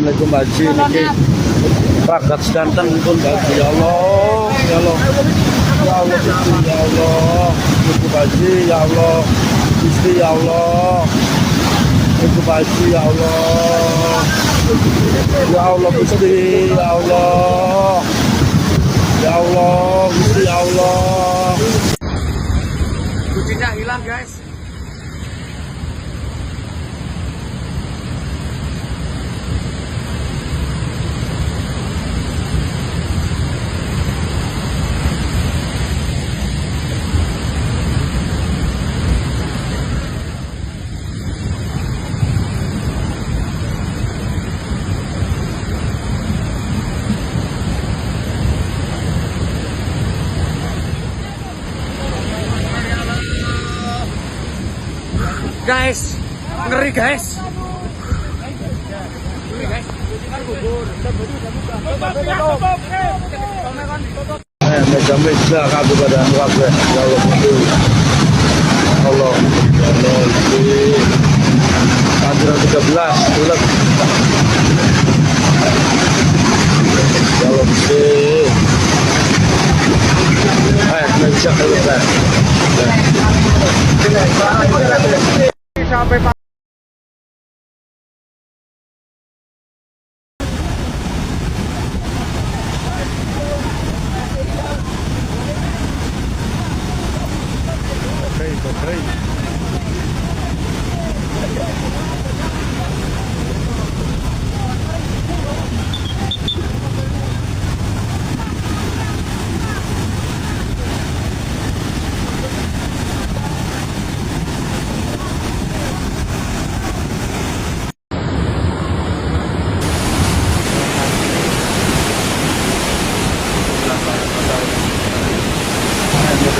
Assalamualaikum Pak Haji. Niki ragat sedanten pun Pak Haji. Ya Allah, ya Allah. Ya Allah, Gusti, ya Allah. Ibu Pak Haji, ya Allah. Gusti, ya Allah. Ibu Pak Haji, ya Allah. Ya Allah, Gusti, ya Allah. Ya Allah, Gusti, ya Allah. Kucingnya hilang, guys. Guys, ngeri guys. Meja-meja kabupaten Wabe. Ya Allah, Gusti. Allah, ya Allah, Gusti. Panjuran 13, bulat. Ya Allah, Gusti. Meja keluar. Sampai Pak.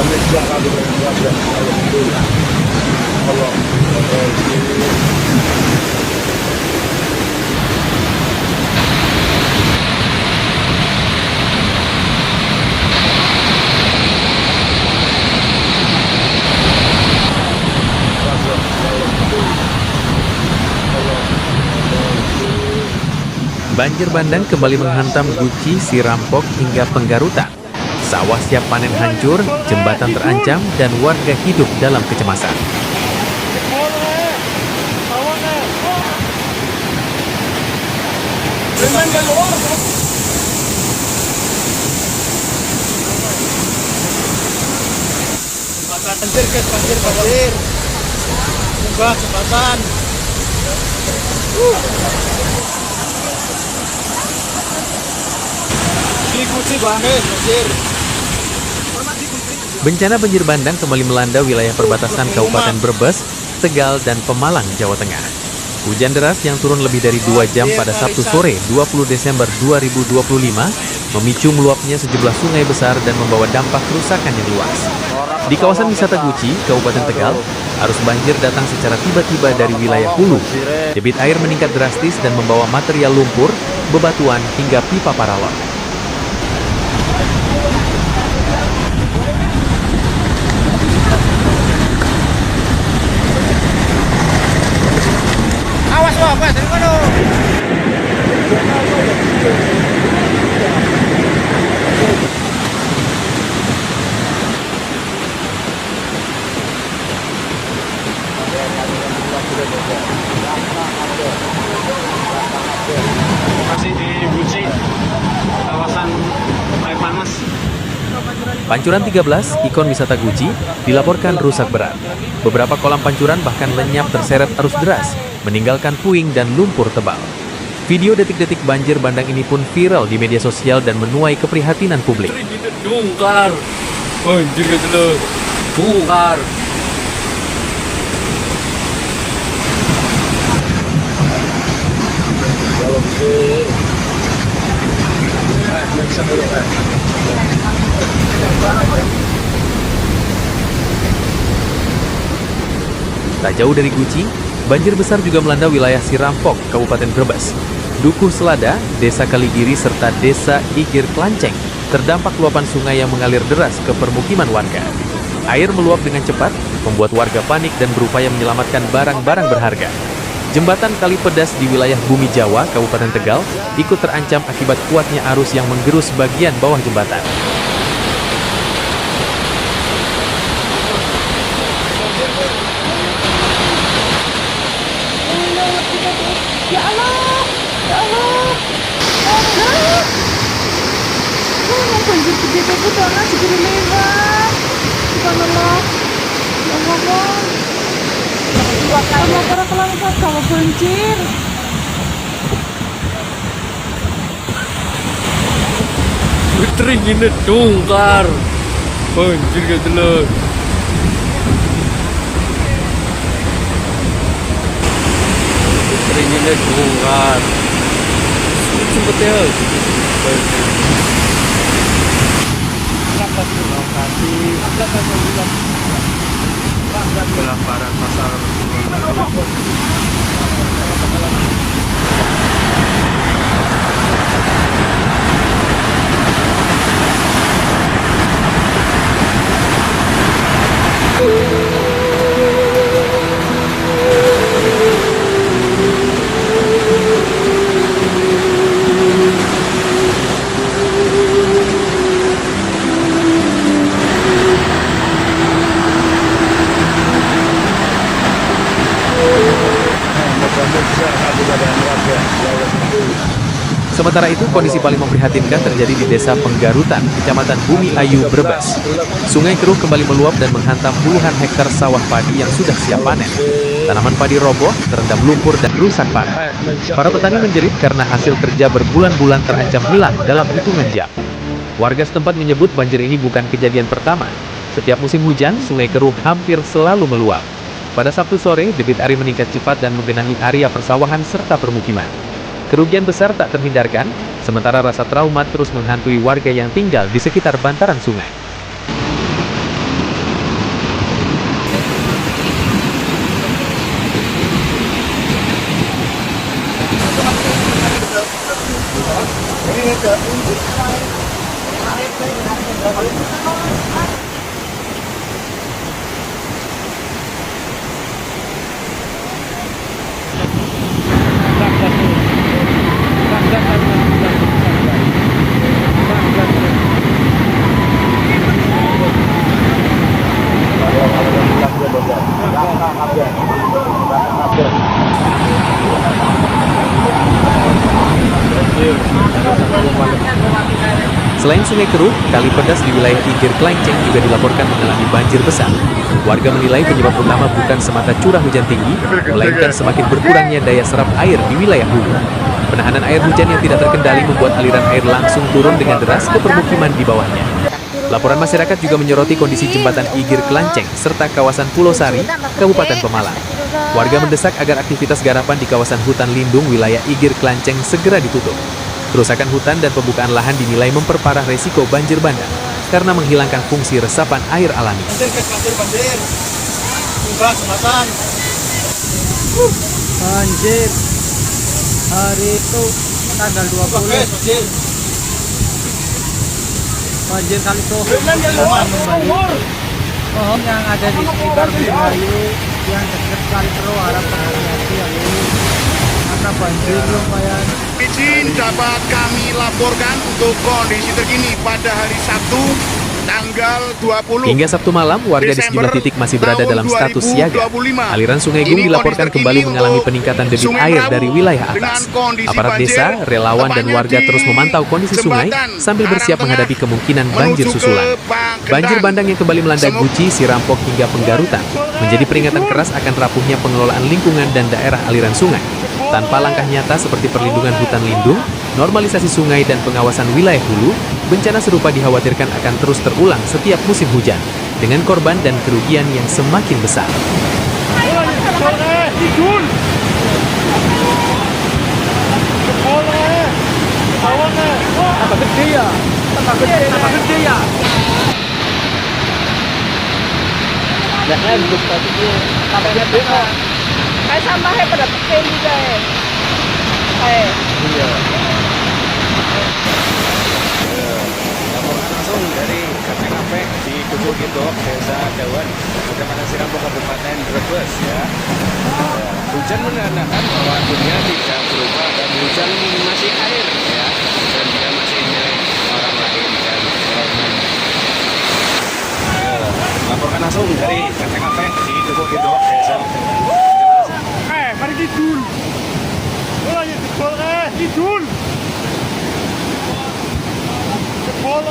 Meja kabupaten Wabe. Allah, Banjir bandang kembali menghantam Guci, Sirampok hingga Penggarutan. Sawah siap panen hancur, jembatan terancam, dan warga hidup dalam kecemasan. Banjir guys, banjir. Semoga jembatan. Ikuti banget, banjir. Bencana banjir bandang kembali melanda wilayah perbatasan Kabupaten Brebes, Tegal, dan Pemalang, Jawa Tengah. Hujan deras yang turun lebih dari 2 jam pada Sabtu sore 20 Desember 2025 memicu meluapnya sejumlah sungai besar dan membawa dampak kerusakan yang luas. Di kawasan wisata Guci, Kabupaten Tegal, arus banjir datang secara tiba-tiba dari wilayah hulu. Debit air meningkat drastis dan membawa material lumpur, bebatuan, hingga pipa paralon. Awas loh, Pak, dari mana? Masih di Guci, kawasan Air Panas. Pancuran 13, ikon wisata Guci, dilaporkan rusak berat. Beberapa kolam pancuran bahkan lenyap terseret arus deras, meninggalkan puing dan lumpur tebal. Video detik-detik banjir bandang ini pun viral di media sosial dan menuai keprihatinan publik. Bongkar, banjir gitu loh, bongkar. ya Allah, Gusti. Meja keluar. Tak jauh dari Guci, banjir besar juga melanda wilayah Sirampok, Kabupaten Brebes. Dukuh Selada, Desa Kaligiri, serta Desa Igir Klanceng terdampak luapan sungai yang mengalir deras ke permukiman warga. Air meluap dengan cepat, membuat warga panik dan berupaya menyelamatkan barang-barang berharga. Jembatan Kali Pedas di wilayah Bumi Jawa, Kabupaten Tegal, ikut terancam akibat kuatnya arus yang menggerus bagian bawah jembatan. Ya Allah, ya Allah, banjir gede itu tanah segede lewat. Subhanallah, ya Allah. Kalau para kelangkaan kalau banjir. Putri ini dongkar. Banjir gitu loh. Putri ini dongkar. Cepet ya. Belah barat pasar. Sementara itu, kondisi paling memprihatinkan terjadi di Desa Penggarutan, Kecamatan Bumi Ayu, Brebes. Sungai Keruh kembali meluap dan menghantam puluhan hektar sawah padi yang sudah siap panen. Tanaman padi roboh, terendam lumpur, dan rusak parah. Para petani menjerit karena hasil kerja berbulan-bulan terancam hilang dalam hitungan jam. Warga setempat menyebut banjir ini bukan kejadian pertama. Setiap musim hujan, Sungai Keruh hampir selalu meluap. Pada Sabtu sore, debit air meningkat cepat dan menggenangi area persawahan serta permukiman. Kerugian besar tak terhindarkan, sementara rasa trauma terus menghantui warga yang tinggal di sekitar bantaran sungai. Selain Sungai Keruh, Kali Pedas di wilayah Igir Kelanceng juga dilaporkan mengalami banjir besar. Warga menilai penyebab utama bukan semata curah hujan tinggi, melainkan semakin berkurangnya daya serap air di wilayah hulu. Penahanan air hujan yang tidak terkendali membuat aliran air langsung turun dengan deras ke permukiman di bawahnya. Laporan masyarakat juga menyoroti kondisi jembatan Igir Kelanceng serta kawasan Pulau Sari, Kabupaten Pemalang. Warga mendesak agar aktivitas garapan di kawasan hutan lindung wilayah Igir Kelanceng segera ditutup. Kerusakan hutan dan pembukaan lahan dinilai memperparah resiko banjir bandang karena menghilangkan fungsi resapan air alami. Banjir. Buka jembatan. Banjir hari itu tanggal 20 Banjir. banjir Kali Keruh kembali. Pohon yang ada di sekitar Bumi yang dekat Kali Keruh harap berhati-hati ya karena banjir lumayan. Izin dapat kami laporkan untuk kondisi terkini pada hari Sabtu tanggal 20 Hingga Sabtu malam, warga di sejumlah titik masih berada dalam status siaga. Aliran Sungai Gung dilaporkan kembali mengalami peningkatan debit air dari wilayah atas. Aparat desa, relawan dan warga terus memantau kondisi sungai sambil bersiap menghadapi kemungkinan banjir susulan. Banjir bandang yang kembali melanda Guci, Sirampok hingga Penggarutan menjadi peringatan keras akan rapuhnya pengelolaan lingkungan dan daerah aliran sungai. Tanpa langkah nyata seperti perlindungan hutan lindung, normalisasi sungai dan pengawasan wilayah hulu, bencana serupa dikhawatirkan akan terus terulang setiap musim hujan, dengan korban dan kerugian yang semakin besar. Kayak sampahnya pada pakai juga ya. Kayak. Iya. Lapor langsung dari KPKP di Kucuk Gitu, Desa Dawan, Kecamatan Sirampok, Kabupaten Brebes ya. Hujan menandakan bahwa dunia tidak berubah dan hujan masih air ya, dan dia masih milik orang lain dan orang. Laporkan langsung dari KTKP di Dukuh Gitu Desa. Mari didul. Oh, ya didul didul. Jebol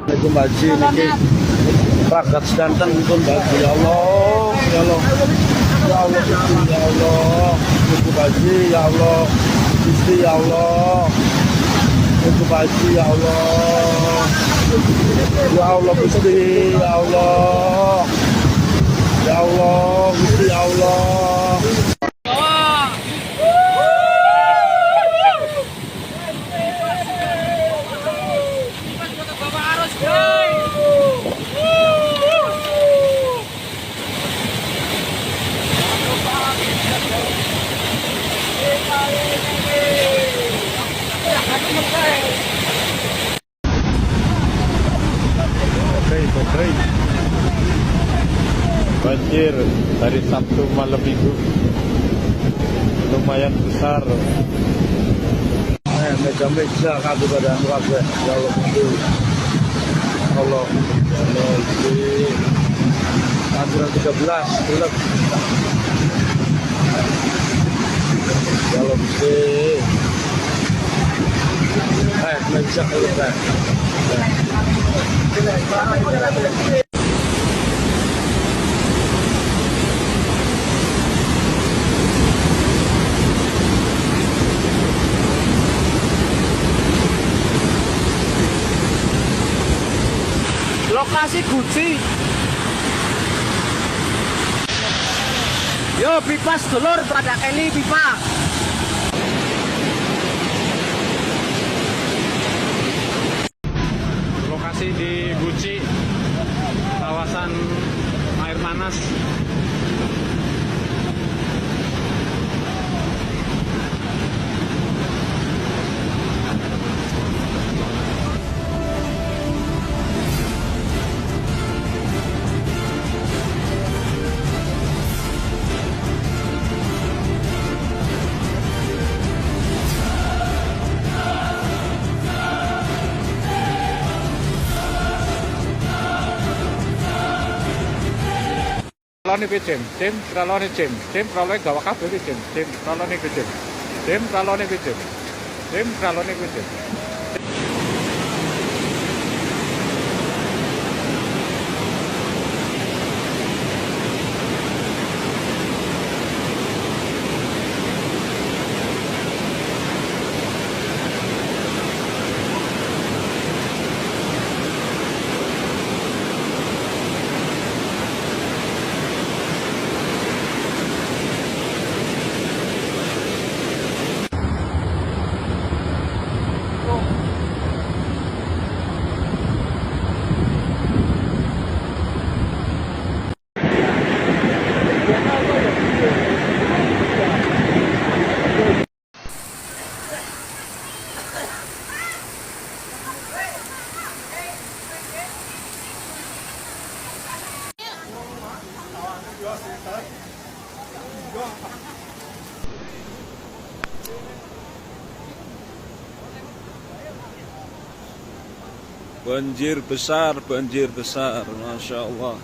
Assalamualaikum Haji niki ragat sedanten pun Haji ya Allah ya Allah ya Allah Gusti ya Allah Ibu Haji ya Allah Gusti ya Allah Ibu Haji ya Allah ya Allah Gusti ya Allah ya Allah Gusti ya Allah. Oke. Banjir dari Sabtu malam Minggu lumayan besar. Meja-meja kado pada kabeh ya Allah Gusti Allah Gusti aturan 13 bulan ya Allah Gusti meja kabeh Lokasi Guci. Yo pipa sedulur pada kali pipa. Lokasi di Guci, kawasan air panas. Tralone kuwi Jim, tralone Jim, tralone gawa kabeh kuwi Jim, tralone kuwi Jim, tralone kuwi Jim, tralone kuwi Jim. banjir besar, Masya Allah.